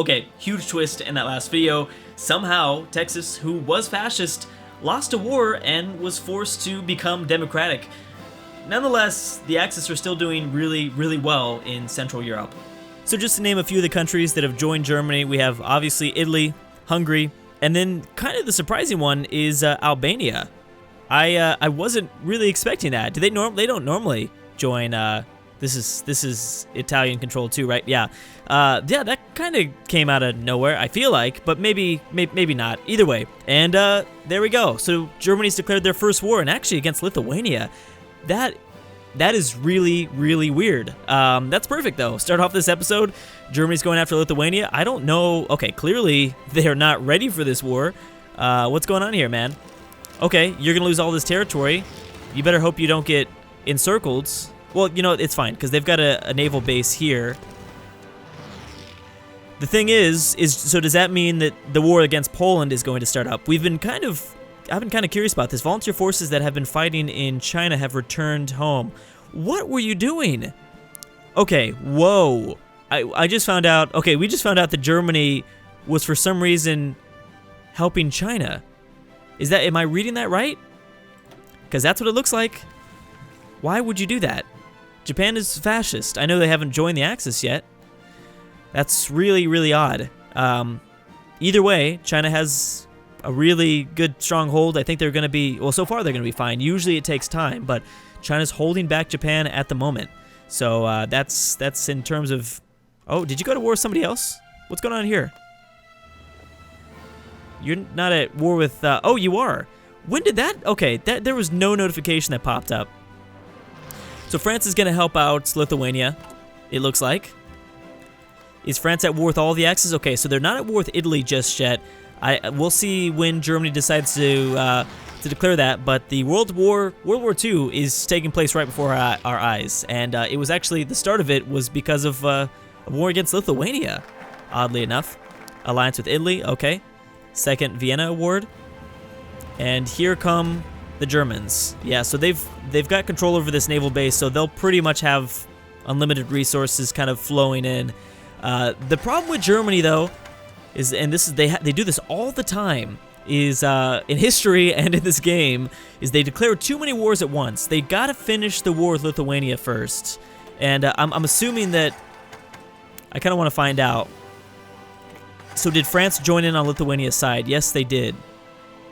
Okay, huge twist in that last video. Somehow, Texas, who was fascist, lost a war and was forced to become democratic. Nonetheless, the Axis are still doing really well in Central Europe. So just to name a few of the countries that have joined Germany, we have obviously Italy, Hungary, and then kind of the surprising one is Albania. I wasn't really expecting that. They don't normally join. This is Italian controlled too, right? Yeah. Yeah, that kind of came out of nowhere, I feel like, but maybe not. Either way. And there we go. So Germany's declared their first war, and actually against Lithuania. That is really weird. That's perfect though. Start off this episode, Germany's going after Lithuania. I don't know. Okay, clearly they're not ready for this war. What's going on here, man? Okay, you're gonna lose all this territory. You better hope you don't get encircled. Well, you know, it's fine, because they've got a naval base here. The thing is, so does that mean that the war against Poland is going to start up? I've been kind of curious about this. Volunteer forces that have been fighting in China have returned home. What were you doing? Okay, whoa. I just found out, okay, we just found out that Germany was for some reason helping China. Am I reading that right? Because that's what it looks like. Why would you do that? Japan is fascist. I know they haven't joined the Axis yet. That's really odd. Either way, China has a really good stronghold. I think they're going to be, well, so far they're going to be fine. Usually it takes time, but China's holding back Japan at the moment. So that's in terms of, oh, did you go to war with somebody else? What's going on here? You're not at war with, oh, you are. When did that, okay, there was no notification that popped up. So France is going to help out Lithuania, it looks like. Is France at war with all the Axis? Okay, so they're not at war with Italy just yet. We'll see when Germany decides to declare that, but the World War II is taking place right before our eyes, and it was actually, the start of it was because of a war against Lithuania, oddly enough. Alliance with Italy, okay. Second Vienna Award, and here come the Germans. Yeah, so they've got control over this naval base, so they'll pretty much have unlimited resources kind of flowing in. The problem with Germany, though, is, and this is they do this all the time, is in history and in this game, is they declare too many wars at once. They gotta finish the war with Lithuania first, and I'm assuming that, I kind of want to find out. So did France join in on Lithuania's side? Yes, they did.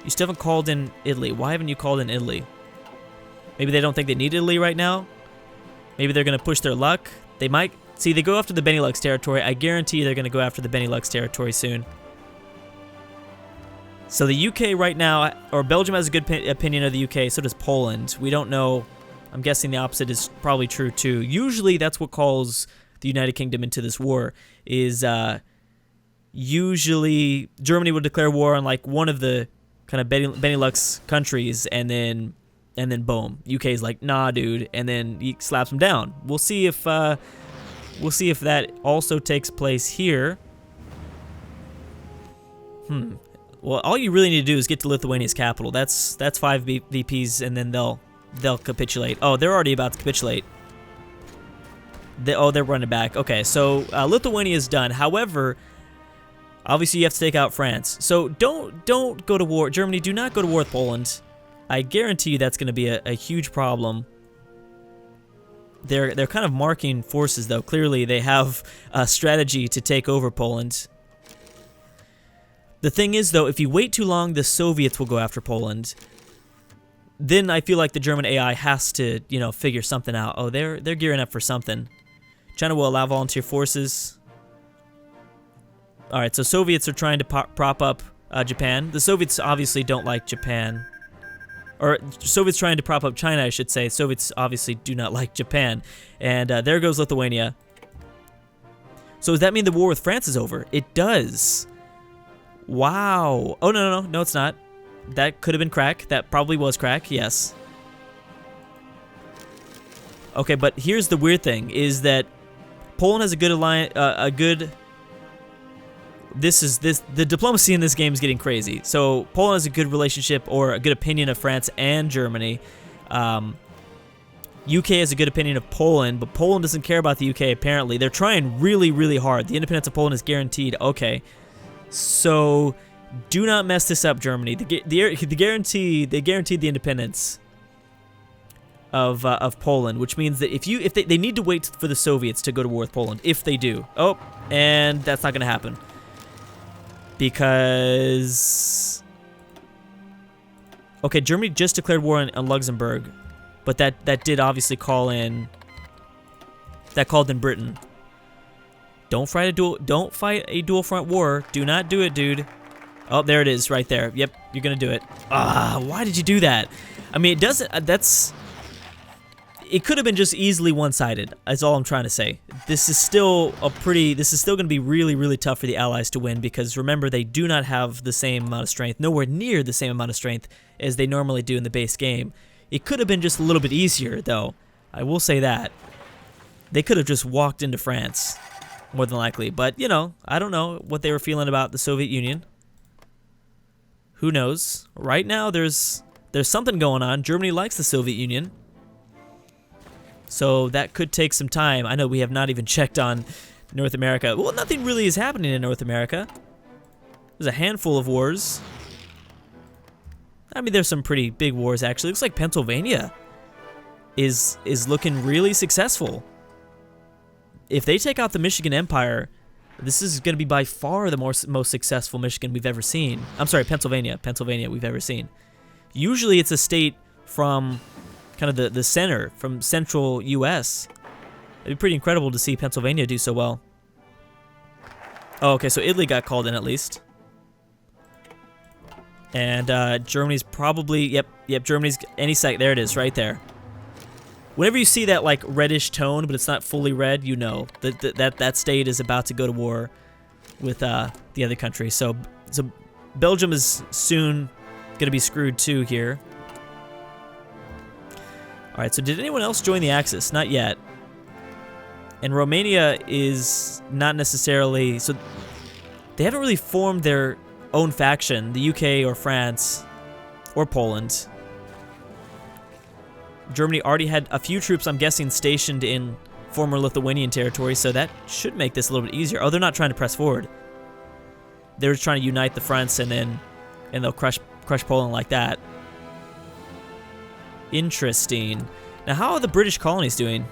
You still haven't called in Italy. Why haven't you called in Italy? Maybe they don't think they need Italy right now? Maybe they're going to push their luck? They might. See, they go after the Benelux territory. I guarantee they're going to go after the Benelux territory soon. So the UK right now, or Belgium has a good opinion of the UK, so does Poland. We don't know. I'm guessing the opposite is probably true too. Usually that's what calls the United Kingdom into this war, is usually Germany would declare war on like one of the kind of Benelux countries, and then boom, UK's like, nah, dude, and then he slaps them down. We'll see if that also takes place here. Well, all you really need to do is get to Lithuania's capital. That's 5 VPs, and then they'll capitulate. Oh, they're already about to capitulate. They're running back. Okay, so Lithuania is done. However, obviously, you have to take out France. So don't go to war. Germany, do not go to war with Poland. I guarantee you that's going to be a huge problem. They're kind of marking forces, though. Clearly, they have a strategy to take over Poland. The thing is, though, if you wait too long, the Soviets will go after Poland. Then I feel like the German AI has to, you know, figure something out. Oh, they're gearing up for something. China will allow volunteer forces. All right, so Soviets are trying to prop up Japan. The Soviets obviously don't like Japan. Or Soviets trying to prop up China, I should say. Soviets obviously do not like Japan. And there goes Lithuania. So does that mean the war with France is over? It does. Wow. Oh, no, it's not. That could have been crack. That probably was crack, yes. Okay, but here's the weird thing, is that Poland has a good alliance, the diplomacy in this game is getting crazy. So Poland has a good relationship, or a good opinion of France and Germany. UK has a good opinion of Poland, but Poland doesn't care about the UK apparently. They're trying really, really hard. The independence of Poland is guaranteed. Okay. So do not mess this up, Germany. They guaranteed the independence of Poland, which means that if they need to wait for the Soviets to go to war with Poland, if they do. Oh, and that's not going to happen. Because okay, Germany just declared war on Luxembourg. But that did obviously call in Britain. Don't fight a dual front war. Do not do it, dude. Oh, there it is, right there. Yep, you're gonna do it. Ah, why did you do that? I mean, it doesn't. It could have been just easily one-sided. That's all I'm trying to say. This is still gonna be really, really tough for the Allies to win because remember they do not have the same amount of strength, nowhere near the same amount of strength as they normally do in the base game. It could have been just a little bit easier, though. I will say that. They could have just walked into France, more than likely. But, you know, I don't know what they were feeling about the Soviet Union. Who knows? Right now, there's something going on. Germany likes the Soviet Union. So that could take some time. I know we have not even checked on North America. Well, nothing really is happening in North America. There's a handful of wars. I mean, there's some pretty big wars, actually. Looks like Pennsylvania is looking really successful. If they take out the Michigan Empire, this is going to be by far the most successful Michigan we've ever seen. I'm sorry, Pennsylvania we've ever seen. Usually it's a state from kind of the center, from central U.S. It'd be pretty incredible to see Pennsylvania do so well. Oh, okay, so Italy got called in at least. And Germany's probably, yep, Germany's any sec. There it is, right there. Whenever you see that like reddish tone, but it's not fully red, you know that state is about to go to war with the other country. So Belgium is soon gonna be screwed too here. All right, so did anyone else join the Axis? Not yet. And Romania is not necessarily, so they haven't really formed their own faction, the UK or France or Poland. Germany already had a few troops, I'm guessing, stationed in former Lithuanian territory, so that should make this a little bit easier. Oh, they're not trying to press forward. They're just trying to unite the fronts and they'll crush Poland like that. Interesting. Now, how are the British colonies doing?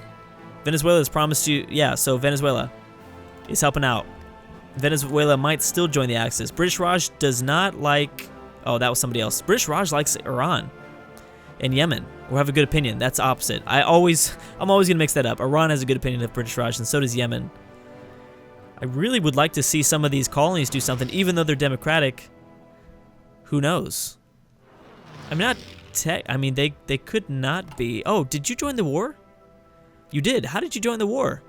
Venezuela has promised you, yeah, so Venezuela is helping out. Venezuela might still join the Axis. British Raj does not like... Oh, that was somebody else. British Raj likes Iran and Yemen. We'll have a good opinion. That's opposite. I'm always going to mix that up. Iran has a good opinion of British Raj, and so does Yemen. I really would like to see some of these colonies do something, even though they're democratic. Who knows? I'm not... I mean, they could not be... Oh, did you join the war? You did. How did you join the war?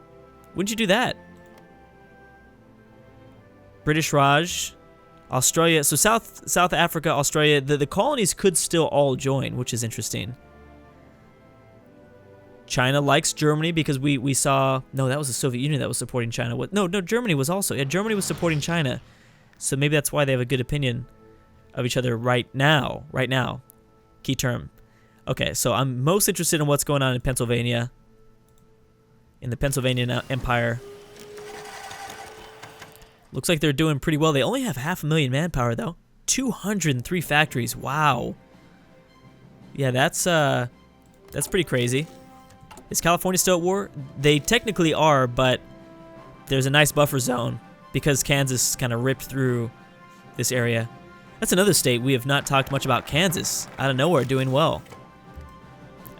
When did you do that? British Raj, Australia, so South Africa, Australia, the colonies could still all join, which is interesting. China likes Germany because we saw, no, that was the Soviet Union that was supporting China. No, Germany was also, yeah, Germany was supporting China. So maybe that's why they have a good opinion of each other right now. Key term. Okay, so I'm most interested in what's going on in Pennsylvania, in the Pennsylvania Empire. Looks like they're doing pretty well. They only have 500,000 manpower, though. 203 factories. Wow. Yeah, that's pretty crazy. Is California still at war? They technically are, but there's a nice buffer zone because Kansas kind of ripped through this area. That's another state we have not talked much about. Kansas, out of nowhere, doing well.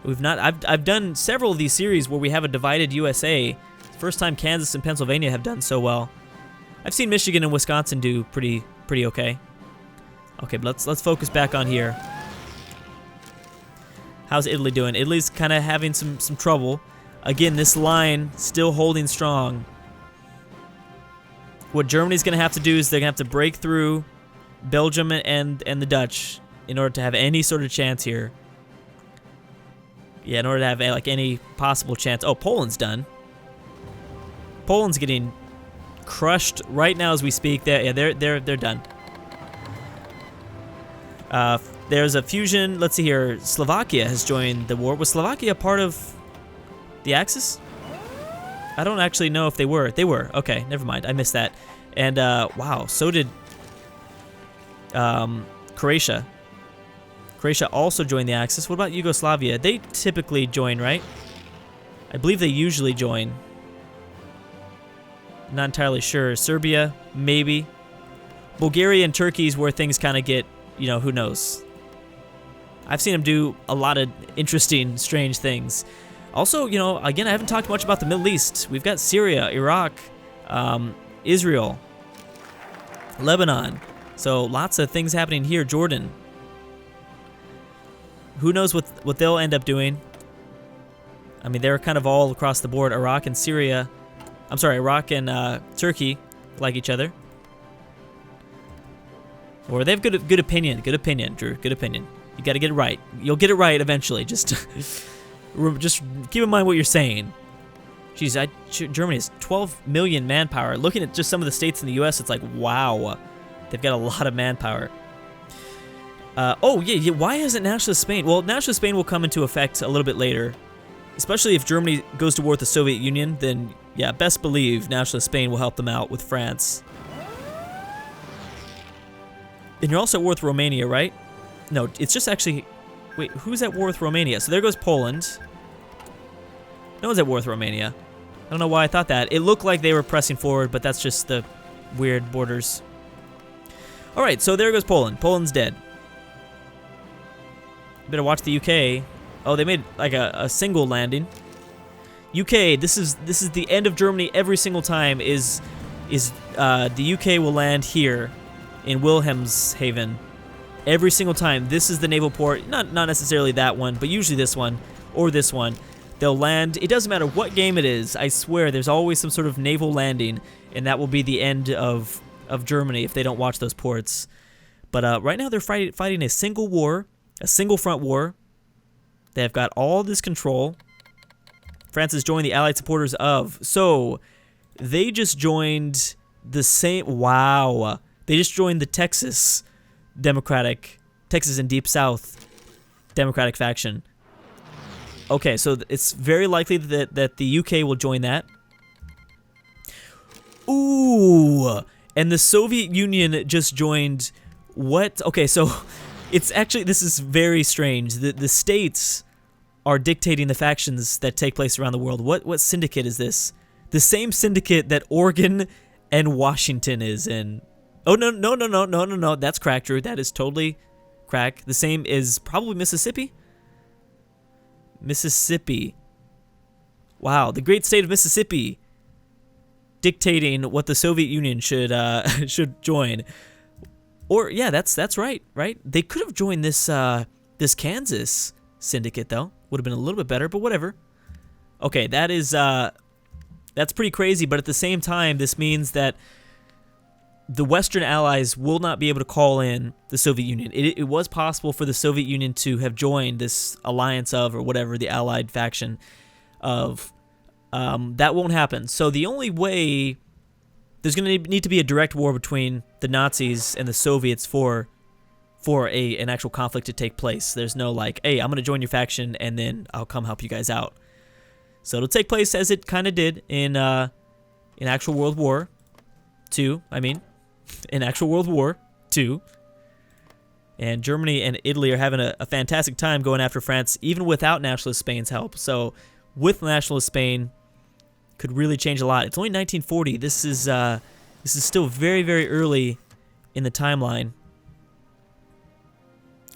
We've not. I've done several of these series where we have a divided USA. First time Kansas and Pennsylvania have done so well. I've seen Michigan and Wisconsin do pretty okay. Okay, but let's focus back on here. How's Italy doing? Italy's kind of having some trouble. Again, this line still holding strong. What Germany's going to have to do is they're going to have to break through Belgium and the Dutch in order to have any sort of chance here. Yeah, in order to have like any possible chance. Oh, Poland's done. Poland's getting crushed right now as we speak. They're done. There's a fusion. Let's see here. Slovakia has joined the war. Was Slovakia part of The Axis? I don't actually know if they were. They were. Okay, never mind. I missed that. And, wow, so did Croatia. Croatia also joined the Axis. What about Yugoslavia? They typically join, right? I believe they usually join. Not entirely sure. Serbia, maybe. Bulgaria and Turkey is where things kind of get, you know, who knows. I've seen them do a lot of interesting, strange things. Also, you know, again, I haven't talked much about the Middle East. We've got Syria, Iraq, Israel, Lebanon. So lots of things happening here. Jordan. Who knows what they'll end up doing? I mean, they're kind of all across the board. Iraq and Syria. I'm sorry, Iraq and Turkey like each other. Or they have good opinion. Good opinion, Drew. Good opinion. You got to get it right. You'll get it right eventually. Just keep in mind what you're saying. Jeez, Germany has 12 million manpower. Looking at just some of the states in the U.S., it's like, wow. They've got a lot of manpower. Oh, yeah, why hasn't Nationalist Spain? Well, Nationalist Spain will come into effect a little bit later. Especially if Germany goes to war with the Soviet Union, then, yeah, best believe Nationalist Spain will help them out with France. And you're also at war with Romania, right? No, it's just actually... Wait, who's at war with Romania? So there goes Poland. No one's at war with Romania. I don't know why I thought that. It looked like they were pressing forward, but that's just the weird borders. All right, so there goes Poland. Poland's dead. Better watch the UK. Oh, they made like a single landing. UK, this is the end of Germany every single time. The UK will land here in Wilhelmshaven. Every single time. This is the naval port. Not necessarily that one, but usually this one or this one. They'll land. It doesn't matter what game it is. I swear, there's always some sort of naval landing, and that will be the end of Germany if they don't watch those ports. But right now they're fighting a single war, a single front war. They've got all this control. France has joined the Allied supporters of. So they just joined the same. Wow. They just joined the Texas and Deep South Democratic faction. Okay, so it's very likely that the UK will join that. Ooh, and the Soviet Union just joined what? Okay, so it's actually, this is very strange. The states are dictating the factions that take place around the world. What syndicate is this? The same syndicate that Oregon and Washington is in. Oh, no. That's crack, Drew. That is totally crack. The same is probably Mississippi. Mississippi. Wow, the great state of Mississippi dictating what the Soviet Union should join. Or yeah, that's right. They could have joined this Kansas syndicate though. Would have been a little bit better, but whatever. Okay, that's pretty crazy, but at the same time, this means that the Western allies will not be able to call in the Soviet Union. It was possible for the Soviet Union to have joined this alliance of, or whatever, the allied faction of. That won't happen. So the only way, there's going to need to be a direct war between the Nazis and the Soviets for an actual conflict to take place. There's no like, hey, I'm going to join your faction and then I'll come help you guys out. So it'll take place as it kind of did in actual World War II. In actual World War II. And Germany and Italy are having a fantastic time going after France, even without Nationalist Spain's help. So with Nationalist Spain, could really change a lot. It's only 1940. This is still very, very early in the timeline.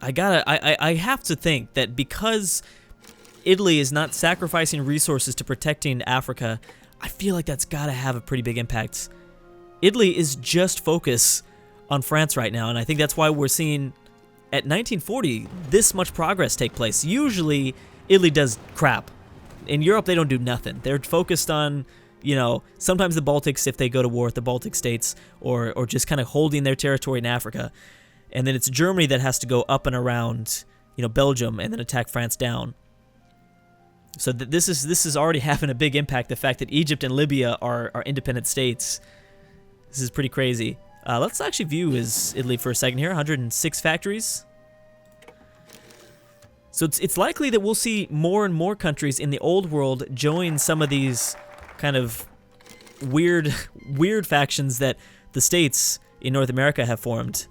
I have to think that because Italy is not sacrificing resources to protecting Africa, I feel like that's got to have a pretty big impact. Italy is just focused on France right now, and I think that's why we're seeing at 1940 this much progress take place. Usually, Italy does crap. In Europe, they don't do nothing. They're focused on, sometimes the Baltics if they go to war with the Baltic states, or just kind of holding their territory in Africa. And then it's Germany that has to go up and around, Belgium and then attack France down. So this is already having a big impact. The fact that Egypt and Libya are independent states. This is pretty crazy. Let's actually view Italy for a second here. 106 factories. So it's likely that we'll see more and more countries in the old world join some of these kind of weird factions that the states in North America have formed.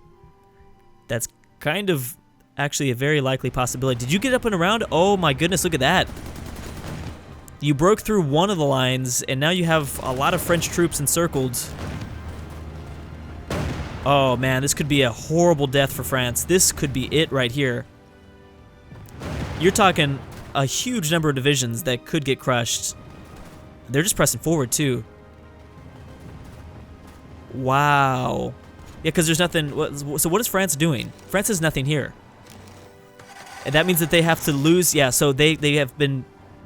That's kind of actually a very likely possibility. Did you get up and around? Oh my goodness, look at that. You broke through one of the lines, and now you have a lot of French troops encircled. Oh man, this could be a horrible death for France. This could be it right here. You're talking a huge number of divisions that could get crushed. They're just pressing forward too. Wow. Yeah, because there's nothing. So what is France doing? France has nothing here. And that means that they have to lose. Yeah, so they have been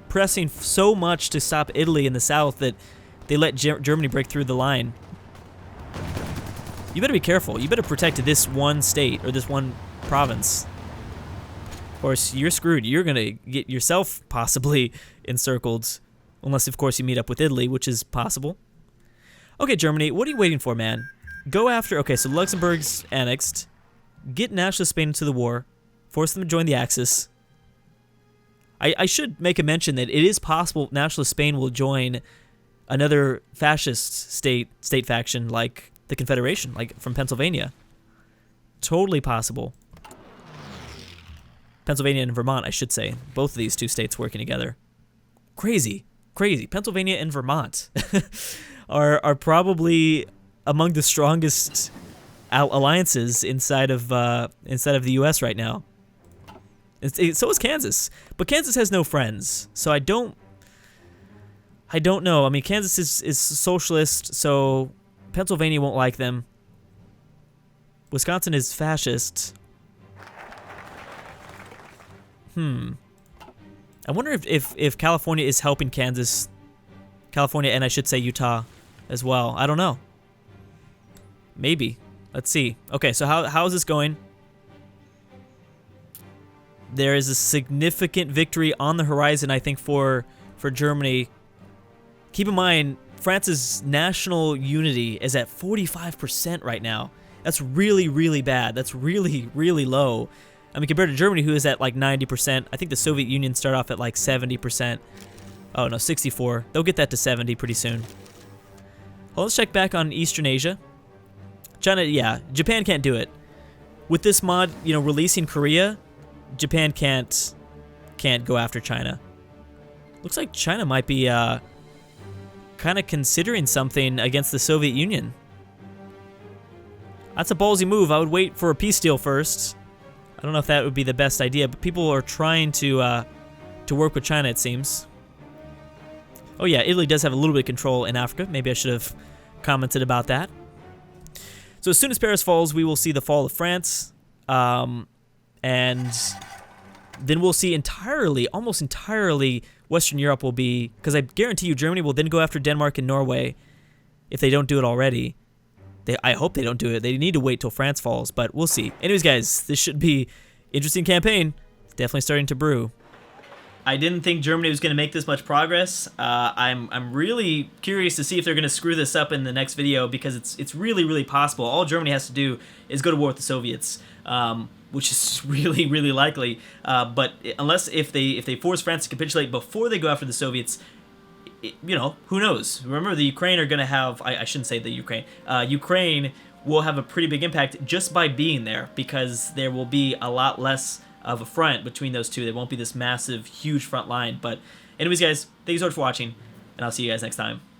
pressing so much to stop Italy in the south that they let Germany break through the line. You better be careful. You better protect this one state or this one province. Of course, you're screwed. You're going to get yourself possibly encircled. Unless, of course, you meet up with Italy, which is possible. Okay, Germany, what are you waiting for, man? Go after... Okay, so Luxembourg's annexed. Get nationalist Spain into the war. Force them to join the Axis. I should make a mention that it is possible nationalist Spain will join another fascist state faction like the Confederation, like from Pennsylvania. Totally possible. Pennsylvania and Vermont, I should say. Both of these two states working together. Crazy. Crazy. Pennsylvania and Vermont are probably among the strongest alliances inside of the U.S. right now. So is Kansas, but Kansas has no friends, so I don't know. I mean, Kansas is socialist, so Pennsylvania won't like them. Wisconsin is fascist. I wonder if California is helping Kansas, California, and I should say Utah as well. I don't know. Maybe. Let's see. Okay, so how is this going? There is a significant victory on the horizon, I think, for Germany. Keep in mind, France's national unity is at 45% right now. That's really, really bad. That's really, really low. I mean, compared to Germany, who is at like 90%. I think the Soviet Union started off at like 70%. Oh, no, 64. They'll get that to 70 pretty soon. Well, let's check back on Eastern Asia. China, yeah, Japan can't do it. With this mod, releasing Korea, Japan can't go after China. Looks like China might be kind of considering something against the Soviet Union. That's a ballsy move. I would wait for a peace deal first. I don't know if that would be the best idea, but people are trying to work with China, it seems. Oh yeah, Italy does have a little bit of control in Africa. Maybe I should have commented about that. So as soon as Paris falls, we will see the fall of France. And then we'll see almost entirely, Western Europe will be, because I guarantee you Germany will then go after Denmark and Norway if they don't do it already. I hope they don't do it. They need to wait till France falls, but we'll see. Anyways, guys, this should be interesting campaign. It's definitely starting to brew. I didn't think Germany was going to make this much progress. I'm really curious to see if they're going to screw this up in the next video, because it's really, really possible. All Germany has to do is go to war with the Soviets, which is really, really likely. But unless if they force France to capitulate before they go after the Soviets, who knows? Remember, the Ukraine are going to have, I shouldn't say the Ukraine, Ukraine will have a pretty big impact just by being there, because there will be a lot less of a front between those two. There won't be this massive, huge front line. But anyways, guys, thank you so much for watching, and I'll see you guys next time.